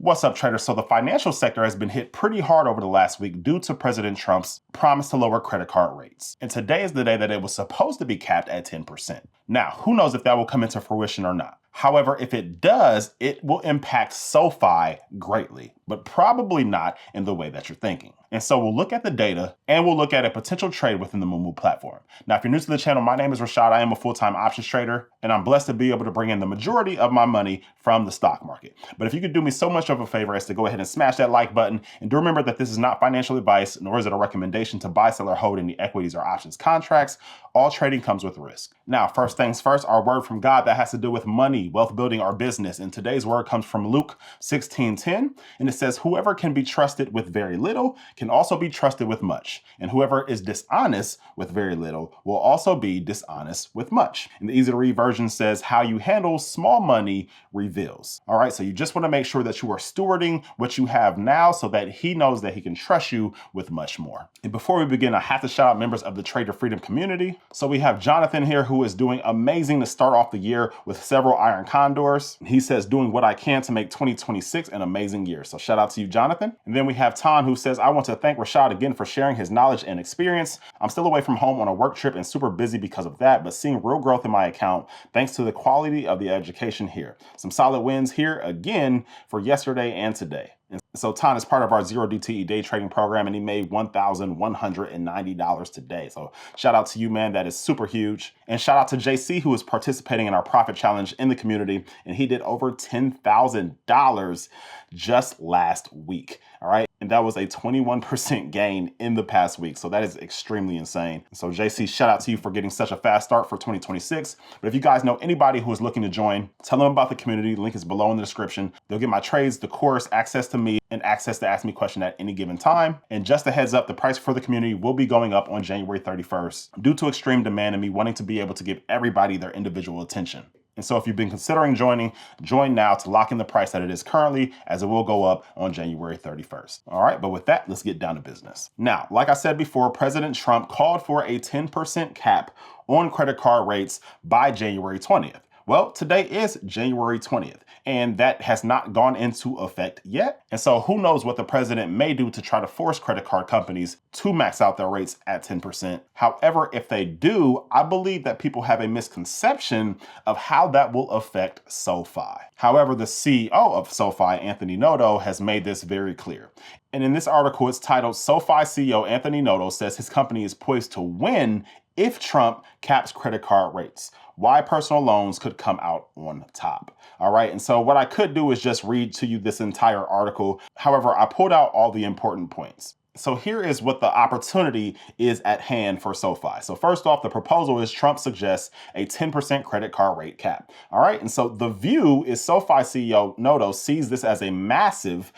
What's up, traders? So the financial sector has been hit pretty hard over the last week due to President Trump's promise to lower credit card rates. And today is the day that it was supposed to be capped at 10%. Now, who knows if that will come into fruition or not. However, if it does, it will impact SoFi greatly, but probably not in the way that you're thinking. And so we'll look at the data and we'll look at a potential trade within the Moomoo platform. Now, if you're new to the channel, my name is Rashad. I am a full-time options trader, and I'm blessed to be able to bring in the majority of my money from the stock market. But if you could do me so much of a favor as to go ahead and smash that like button, and do remember that this is not financial advice, nor is it a recommendation to buy, sell, or hold any equities or options contracts. All trading comes with risk. Now, first things first, our word from God that has to do with money, wealth building, our business. And today's word comes from Luke 16:10, and it says, "Whoever can be trusted with very little can also be trusted with much. And whoever is dishonest with very little will also be dishonest with much." And the easy to read version says, "How you handle small money reveals." All right, so you just want to make sure that you are stewarding what you have now so that he knows that he can trust you with much more. And before we begin, I have to shout out members of the Trader Freedom community. So we have Jonathan here, who is doing amazing to start off the year with several iron condors. He says, "Doing what I can to make 2026 an amazing year." So shout out to you, Jonathan. And then we have Ton, who says, "I want to thank Rashad again for sharing his knowledge and experience. I'm still away from home on a work trip and super busy because of that, but seeing real growth in my account thanks to the quality of the education here. Some solid wins here again for yesterday and today." And so Ton is part of our 0DTE day trading program, and he made $1,190 today. So shout out to you, man. That is super huge. And shout out to JC, who is participating in our profit challenge in the community, and he did over $10,000 just last week. All right. And that was a 21% gain in the past week. So that is extremely insane. So JC, shout out to you for getting such a fast start for 2026. But if you guys know anybody who is looking to join, tell them about the community. The link is below in the description. They'll get my trades, the course, access to me, and access to ask me a question at any given time. And just a heads up, the price for the community will be going up on January 31st due to extreme demand and me wanting to be able to give everybody their individual attention. And so if you've been considering joining, join now to lock in the price that it is currently, as it will go up on January 31st. All right, but with that, let's get down to business. Now, like I said before, President Trump called for a 10% cap on credit card rates by January 20th. Well, today is January 20th, and that has not gone into effect yet. And so who knows what the president may do to try to force credit card companies to max out their rates at 10%. However, if they do, I believe that people have a misconception of how that will affect SoFi. However, the CEO of SoFi, Anthony Noto, has made this very clear. And in this article, it's titled, "SoFi CEO Anthony Noto says his company is poised to win if Trump caps credit card rates. Why personal loans could come out on top." All right. And so what I could do is just read to you this entire article. However, I pulled out all the important points. So here is what the opportunity is at hand for SoFi. So first off, the proposal is Trump suggests a 10% credit card rate cap. All right. And so the view is SoFi CEO Noto sees this as a massive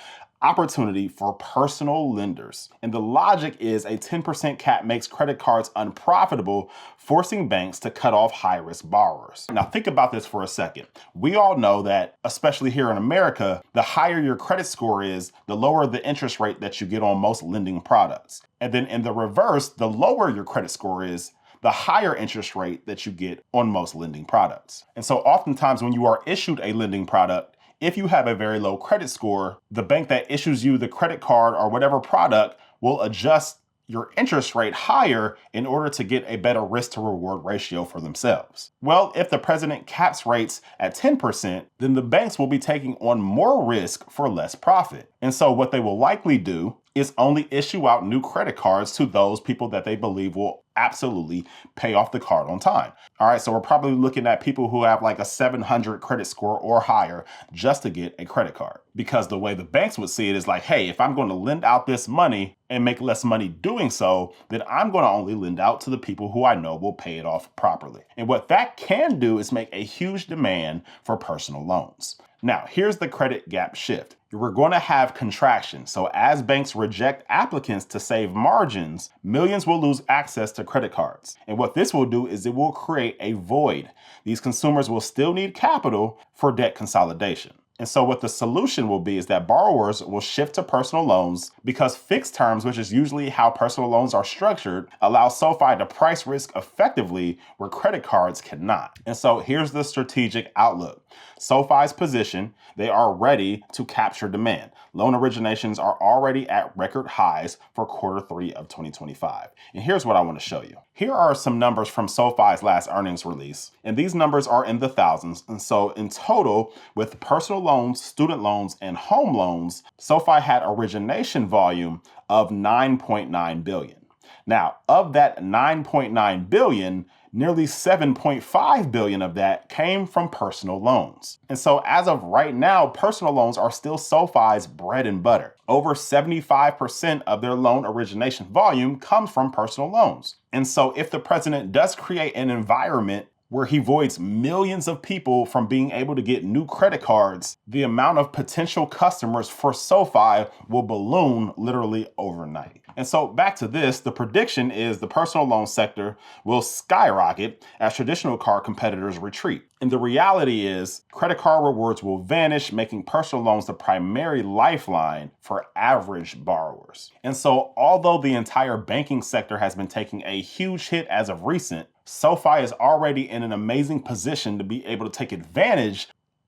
opportunity for personal lenders. And the logic is a 10% cap makes credit cards unprofitable, forcing banks to cut off high-risk borrowers. Now think about this for a second. We all know that, especially here in America, the higher your credit score is, the lower the interest rate that you get on most lending products. And then in the reverse, the lower your credit score is, the higher interest rate that you get on most lending products. And so oftentimes when you are issued a lending product, if you have a very low credit score, the bank that issues you the credit card or whatever product will adjust your interest rate higher in order to get a better risk to reward ratio for themselves. Well, if the president caps rates at 10%, then the banks will be taking on more risk for less profit. And so what they will likely do is only issue out new credit cards to those people that they believe will absolutely pay off the card on time. All right, so we're probably looking at people who have like a 700 credit score or higher just to get a credit card. Because the way the banks would see it is like, hey, if I'm going to lend out this money and make less money doing so, then I'm going to only lend out to the people who I know will pay it off properly. And what that can do is make a huge demand for personal loans. Now, here's the credit gap shift. We're going to have contraction. So as banks reject applicants to save margins, millions will lose access to credit cards. And what this will do is it will create a void. These consumers will still need capital for debt consolidation. And so what the solution will be is that borrowers will shift to personal loans because fixed terms, which is usually how personal loans are structured, allow SoFi to price risk effectively where credit cards cannot. And so here's the strategic outlook. SoFi's position, they are ready to capture demand. Loan originations are already at record highs for Q3 of 2025. And here's what I want to show you. Here are some numbers from SoFi's last earnings release, and these numbers are in the thousands. And so in total, with personal loans, student loans, and home loans, SoFi had origination volume of $9.9 billion. Now, of that $9.9 billion, nearly $7.5 billion of that came from personal loans. And so as of right now, personal loans are still SoFi's bread and butter. Over 75% of their loan origination volume comes from personal loans. And so if the president does create an environment where he voids millions of people from being able to get new credit cards, the amount of potential customers for SoFi will balloon literally overnight. And so back to this, the prediction is the personal loan sector will skyrocket as traditional card competitors retreat. And the reality is credit card rewards will vanish, making personal loans the primary lifeline for average borrowers. And so although the entire banking sector has been taking a huge hit as of recent, SoFi is already in an amazing position to be able to take advantage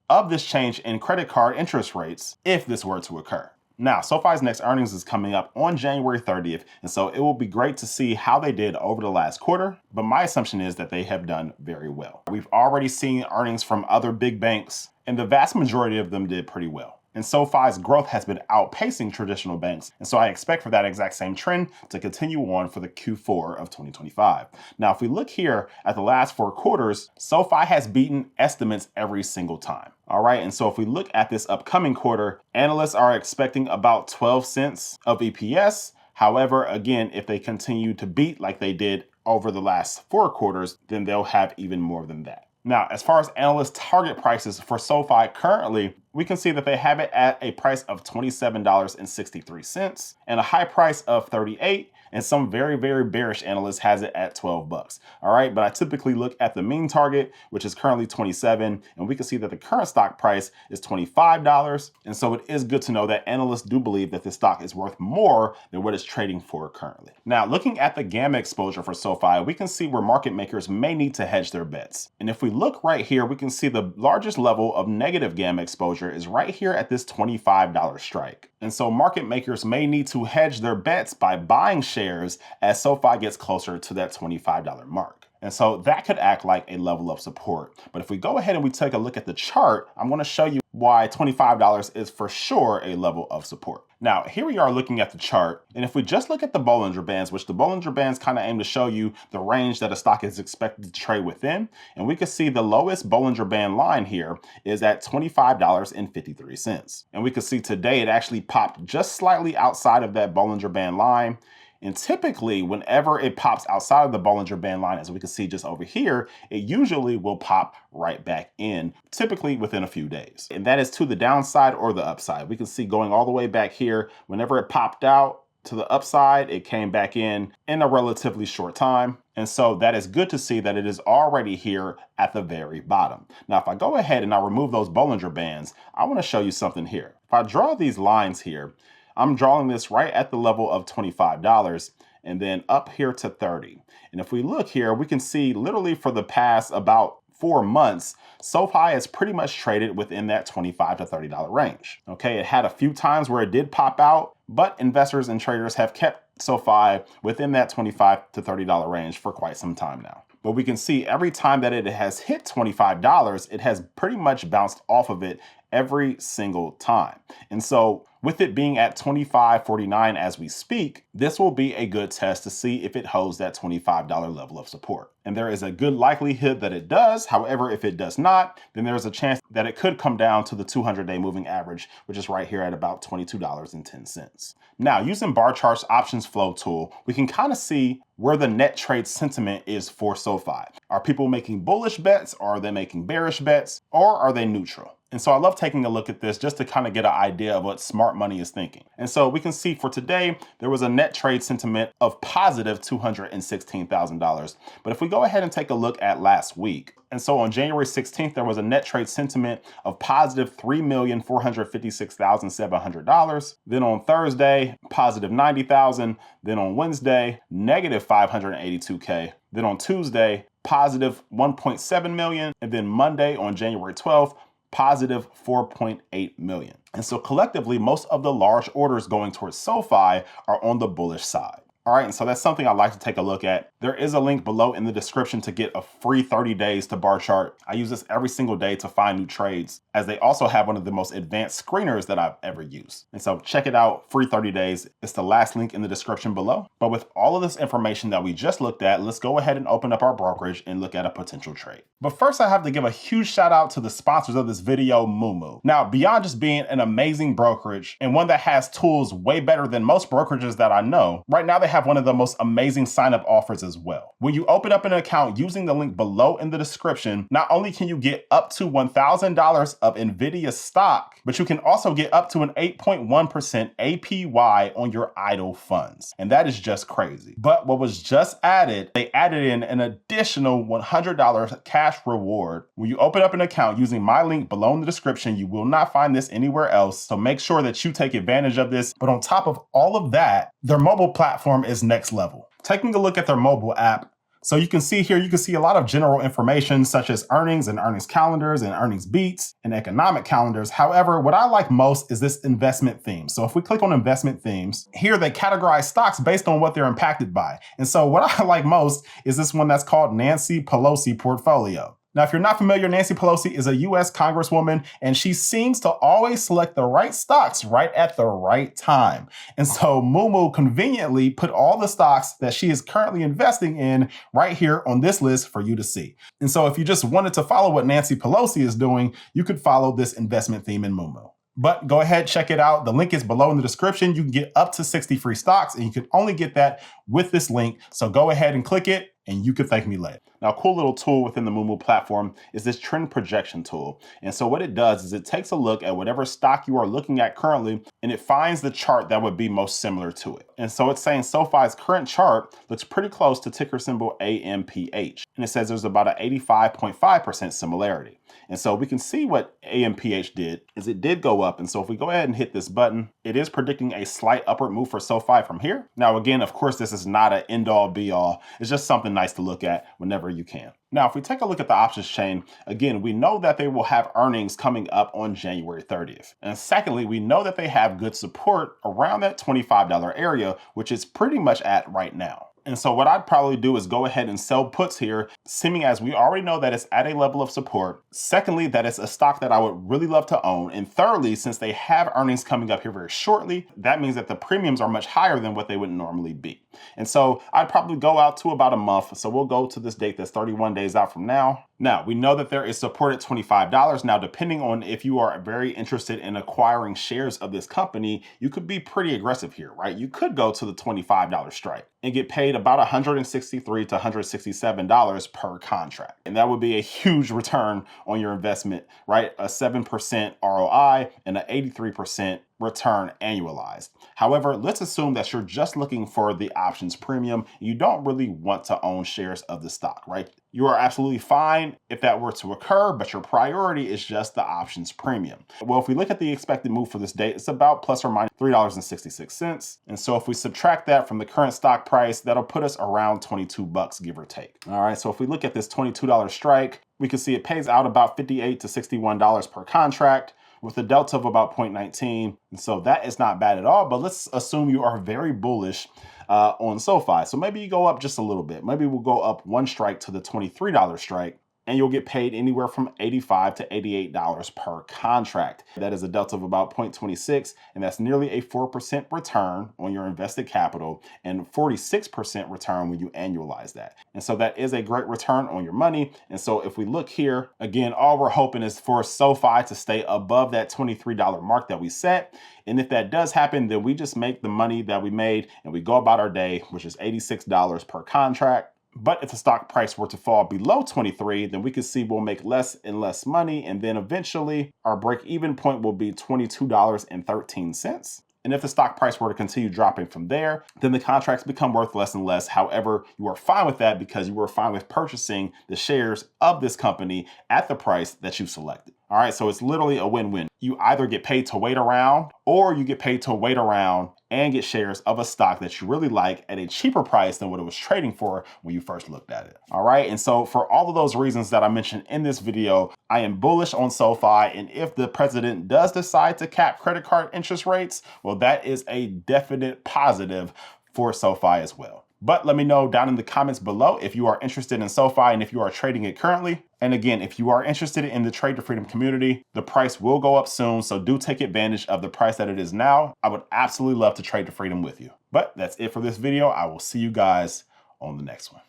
of this change in credit card interest rates if this were to occur. Now, SoFi's next earnings is coming up on January 30th, and so it will be great to see how they did over the last quarter, but my assumption is that they have done very well. We've already seen earnings from other big banks, and the vast majority of them did pretty well. And SoFi's growth has been outpacing traditional banks, and so I expect for that exact same trend to continue on for the Q4 of 2025. Now, if we look here at the last 4 quarters, SoFi has beaten estimates every single time. All right, and so if we look at this upcoming quarter, analysts are expecting about 12 cents of EPS. However, again, if they continue to beat like they did over the last 4 quarters, then they'll have even more than that. Now, as far as analyst target prices for SoFi currently, we can see that they have it at a price of $27.63 and a high price of $38. And some very, very bearish analysts has it at $12. All right, but I typically look at the mean target, which is currently 27, and we can see that the current stock price is $25. And so it is good to know that analysts do believe that this stock is worth more than what it's trading for currently. Now, looking at the gamma exposure for SoFi, we can see where market makers may need to hedge their bets. And if we look right here, we can see the largest level of negative gamma exposure is right here at this $25 strike. And so market makers may need to hedge their bets by buying shares as SoFi gets closer to that $25 mark. And so that could act like a level of support. But if we go ahead and we take a look at the chart, I'm going to show you why $25 is for sure a level of support. Now, here we are looking at the chart. And if we just look at the Bollinger Bands, which the Bollinger Bands kind of aim to show you the range that a stock is expected to trade within. And we can see the lowest Bollinger Band line here is at $25.53. And we can see today it actually popped just slightly outside of that Bollinger Band line. And typically, whenever it pops outside of the Bollinger Band line, as we can see just over here, it usually will pop right back in, typically within a few days. And that is to the downside or the upside. We can see going all the way back here, whenever it popped out to the upside, it came back in a relatively short time. And so that is good to see that it is already here at the very bottom. Now, if I go ahead and I remove those Bollinger Bands, I want to show you something here. If I draw these lines here, I'm drawing this right at the level of $25 and then up here to 30. And if we look here, we can see literally for the past about 4 months, SoFi has pretty much traded within that $25 to $30 range. Okay, it had a few times where it did pop out, but investors and traders have kept SoFi within that $25 to $30 range for quite some time now. But we can see every time that it has hit $25, it has pretty much bounced off of it every single time. And so with it being at $25.49 as we speak, this will be a good test to see if it holds that $25 level of support. And there is a good likelihood that it does. However, if it does not, then there's a chance that it could come down to the 200-day moving average, which is right here at about $22.10. Now, using bar charts options flow tool, we can kind of see where the net trade sentiment is for SoFi. Are people making bullish bets? Or are they making bearish bets? Or are they neutral? And so I love taking a look at this just to kind of get an idea of what smart money is thinking. And so we can see for today, there was a net trade sentiment of positive $216,000. But if we go ahead and take a look at last week, and so on January 16th, there was a net trade sentiment of positive $3,456,700. Then on Thursday, positive $90,000. Then on Wednesday, negative $582K. Then on Tuesday, positive $1.7 million. And then Monday on January 12th, positive 4.8 million. And so collectively, most of the large orders going towards SoFi are on the bullish side. All right, and so that's something I'd like to take a look at. There is a link below in the description to get a free 30 days to bar chart. I use this every single day to find new trades, as they also have one of the most advanced screeners that I've ever used. And so check it out, free 30 days. It's the last link in the description below. But with all of this information that we just looked at, let's go ahead and open up our brokerage and look at a potential trade. But first, I have to give a huge shout out to the sponsors of this video, Moomoo. Now, beyond just being an amazing brokerage and one that has tools way better than most brokerages that I know, right now they have one of the most amazing sign-up offers as well. When you open up an account using the link below in the description, not only can you get up to $1,000 of NVDA stock, but you can also get up to an 8.1% APY on your idle funds. And that is just crazy. But what was just added, they added in an additional $100 cash reward. When you open up an account using my link below in the description, you will not find this anywhere else. So make sure that you take advantage of this. But on top of all of that, their mobile platform is next level. Taking a look at their mobile app, so you can see here, you can see a lot of general information such as earnings and earnings calendars and earnings beats and economic calendars. However, what I like most is this investment theme. So if we click on investment themes, here they categorize stocks based on what they're impacted by. And so what I like most is this one that's called Nancy Pelosi Portfolio. Now, if you're not familiar, Nancy Pelosi is a US Congresswoman, and she seems to always select the right stocks right at the right time. And so Mumu conveniently put all the stocks that she is currently investing in right here on this list for you to see. And so if you just wanted to follow what Nancy Pelosi is doing, you could follow this investment theme in Mumu. But go ahead, check it out. The link is below in the description. You can get up to 60 free stocks, and you can only get that with this link. So go ahead and click it, and you can thank me later. Now, a cool little tool within the Moomoo platform is this trend projection tool. And so what it does is it takes a look at whatever stock you are looking at currently, and it finds the chart that would be most similar to it. And so it's saying SoFi's current chart looks pretty close to ticker symbol AMPH. And it says there's about an 85.5% similarity. And so we can see what AMPH did is it did go up. And so if we go ahead and hit this button, it is predicting a slight upward move for SoFi from here. Now, again, of course, this is not an end all be all. It's just something nice to look at whenever you can. Now, if we take a look at the options chain, again, we know that they will have earnings coming up on January 30th. And secondly, we know that they have good support around that $25 area, which is pretty much at right now. And so what I'd probably do is go ahead and sell puts here, seeming as we already know that it's at a level of support. Secondly, that it's a stock that I would really love to own. And thirdly, since they have earnings coming up here very shortly, that means that the premiums are much higher than what they would normally be. And so I'd probably go out to about a month. So we'll go to this date that's 31 days out from now. Now, we know that there is support at $25. Now, depending on if you are very interested in acquiring shares of this company, you could be pretty aggressive here, right? You could go to the $25 strike and get paid about $163 to $167 per contract. And that would be a huge return on your investment, right? A 7% ROI and an 83% return annualized. However, let's assume that you're just looking for the options premium. You don't really want to own shares of the stock, right? You are absolutely fine if that were to occur, but your priority is just the options premium. Well, if we look at the expected move for this date, it's about plus or minus $3.66. And so if we subtract that from the current stock price, that'll put us around 22 bucks, give or take. All right, so if we look at this $22 strike, we can see it pays out about $58 to $61 per contract, with a delta of about 0.19. And so that is not bad at all, but let's assume you are very bullish on SoFi. So maybe you go up just a little bit. Maybe we'll go up one strike to the $23 strike, and you'll get paid anywhere from $85 to $88 per contract. That is a delta of about 0.26, and that's nearly a 4% return on your invested capital and 46% return when you annualize that. And so that is a great return on your money. And so if we look here, again, all we're hoping is for SoFi to stay above that $23 mark that we set. And if that does happen, then we just make the money that we made and we go about our day, which is $86 per contract. But if the stock price were to fall below 23, then we can see we'll make less and less money. And then eventually our break-even point will be $22.13. And if the stock price were to continue dropping from there, then the contracts become worth less and less. However, you are fine with that because you were fine with purchasing the shares of this company at the price that you selected. All right, so it's literally a win-win. You either get paid to wait around, or you get paid to wait around and get shares of a stock that you really like at a cheaper price than what it was trading for when you first looked at it. All right, and so for all of those reasons that I mentioned in this video, I am bullish on SoFi, and if the president does decide to cap credit card interest rates, well, that is a definite positive for SoFi as well. But let me know down in the comments below if you are interested in SoFi and if you are trading it currently. And again, if you are interested in the Trade to Freedom community, the price will go up soon, so do take advantage of the price that it is now. I would absolutely love to trade to freedom with you. But that's it for this video. I will see you guys on the next one.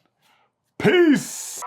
Peace!